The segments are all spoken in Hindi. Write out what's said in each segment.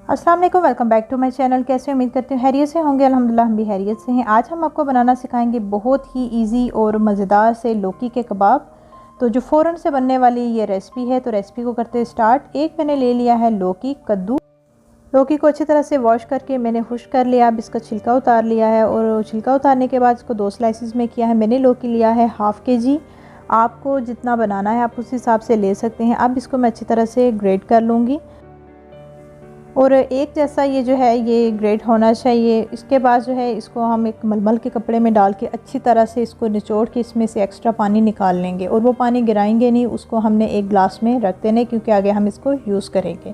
अस्सलाम वालेकुम, welcome back to my channel. कैसे उम्मीद करती हूँ हैरियत से होंगे। अल्हम्दुलिल्लाह हम भी हैरियत से हैं। आज हम आपको बनाना सिखाएंगे बहुत ही इजी और मज़ेदार से लौकी के कबाब। तो जो फ़ौरन से बनने वाली ये रेसिपी है, तो रेसिपी को करते स्टार्ट। एक मैंने ले लिया है लौकी कद्दू। लौकी को अच्छी तरह से वॉश करके मैंने खुश्क कर लिया। अब इसका छिलका उतार लिया है और छिलका उतारने के बाद इसको 2 स्लाइसिस में किया है। मैंने लौकी लिया है हाफ़ kg। आपको जितना बनाना है आप उस हिसाब से ले सकते हैं। अब इसको मैं अच्छी तरह से ग्रेट कर लूँगी और एक जैसा ये जो है ये ग्रेट होना चाहिए। इसके बाद जो है इसको हम एक मलमल के कपड़े में डाल के अच्छी तरह से इसको निचोड़ के इसमें से एक्स्ट्रा पानी निकाल लेंगे और वो पानी गिराएंगे नहीं, उसको हमने एक ग्लास में रख देने क्योंकि आगे हम इसको यूज़ करेंगे।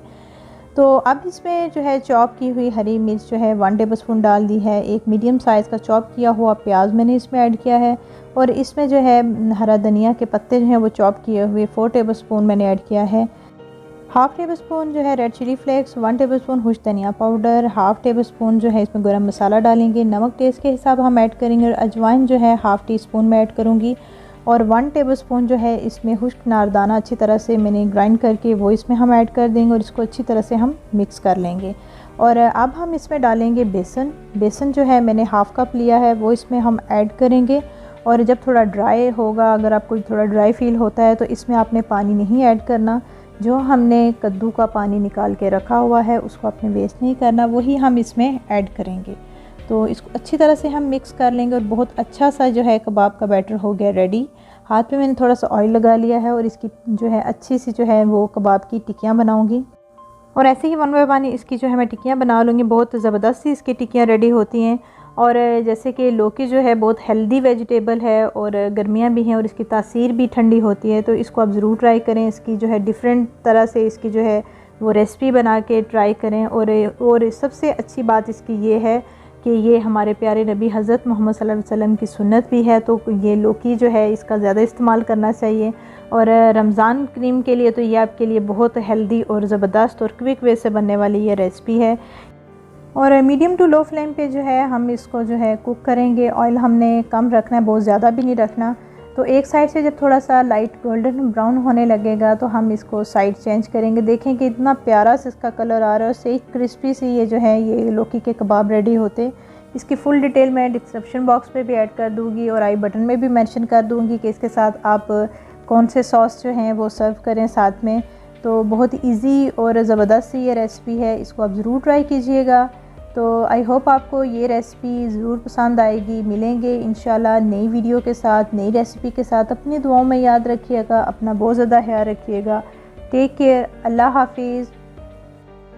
तो अब इसमें जो है चॉप की हुई हरी मिर्च जो है 1 टेबल स्पून डाल दी है। एक मीडियम साइज़ का चॉप किया हुआ प्याज मैंने इसमें ऐड किया है और इसमें जो है हरा धनिया के पत्ते जो हैं वो चॉप किए हुए 4 टेबल स्पून मैंने ऐड किया है। हाफ़ टेबल स्पून जो है red chilli flakes, 1 tablespoon खुश धनिया पाउडर, हाफ़ टेबल स्पून जो है इसमें गरम मसाला डालेंगे। नमक टेस्ट के हिसाब हम ऐड करेंगे और अजवाइन जो है हाफ़ टी स्पून में ऐड करूँगी और 1 टेबल स्पून जो है इसमें खुश्क नारदाना अच्छी तरह से मैंने ग्राइंड करके वो इसमें हम ऐड कर देंगे और इसको अच्छी तरह से हम मिक्स कर लेंगे। और अब हम इसमें डालेंगे बेसन। बेसन जो है मैंने हाफ़ कप लिया है वो इसमें हम ऐड करेंगे और जब थोड़ा ड्राई होगा, अगर आपको थोड़ा ड्राई फील होता है तो इसमें आपने पानी नहीं ऐड करना। जो हमने कद्दू का पानी निकाल के रखा हुआ है उसको आपने वेस्ट नहीं करना, वही हम इसमें ऐड करेंगे। तो इसको अच्छी तरह से हम मिक्स कर लेंगे और बहुत अच्छा सा जो है कबाब का बैटर हो गया रेडी। हाथ पे मैंने थोड़ा सा ऑयल लगा लिया है और इसकी जो है अच्छी सी जो है वो कबाब की टिक्कियाँ बनाऊँगी और ऐसे ही 1 बाय 1 इसकी जो है मैं टिक्कियाँ बना लूँगी। बहुत ज़बरदस्त सी इसकी टिक्कियाँ रेडी होती हैं। और जैसे कि लौकी जो है बहुत हेल्दी वेजिटेबल है और गर्मियाँ भी हैं और इसकी तासीर भी ठंडी होती है, तो इसको आप ज़रूर ट्राई करें। इसकी जो है डिफरेंट तरह से इसकी जो है वो रेसिपी बना के ट्राई करें। और सबसे अच्छी बात इसकी ये है कि ये हमारे प्यारे नबी हज़रत मोहम्मद सल्लल्लाहु अलैहि वसल्लम की सुन्नत भी है, तो ये लौकी जो है इसका ज़्यादा इस्तेमाल करना चाहिए। और रमज़ान करीम के लिए तो ये आपके लिए बहुत हेल्दी और ज़बरदस्त और क्विक वे से बनने वाली ये रेसिपी है। और मीडियम टू लो फ्लेम पे जो है हम इसको जो है कुक करेंगे। ऑयल हमने कम रखना है, बहुत ज़्यादा भी नहीं रखना। तो एक साइड से जब थोड़ा सा लाइट गोल्डन ब्राउन होने लगेगा तो हम इसको साइड चेंज करेंगे। देखें कि इतना प्यारा सा इसका कलर आ रहा है और सही क्रिस्पी सी ये जो है ये लौकी के कबाब रेडी होते। इसकी फुल डिटेल मैं डिस्क्रिप्शन बॉक्स पे भी ऐड कर दूँगी और आई बटन में भी मेंशन कर दूँगी कि इसके साथ आप कौन से सॉस जो हैं वो सर्व करें साथ में। तो बहुत ईजी और ज़बरदस्त सी ये रेसिपी है, इसको आप ज़रूर ट्राई कीजिएगा। तो आई होप आपको ये रेसिपी ज़रूर पसंद आएगी। मिलेंगे इंशाल्लाह नई वीडियो के साथ, नई रेसिपी के साथ। अपनी दुआओं में याद रखिएगा, अपना बहुत ज़्यादा ख्याल रखिएगा। टेक केयर, अल्लाह हाफिज़।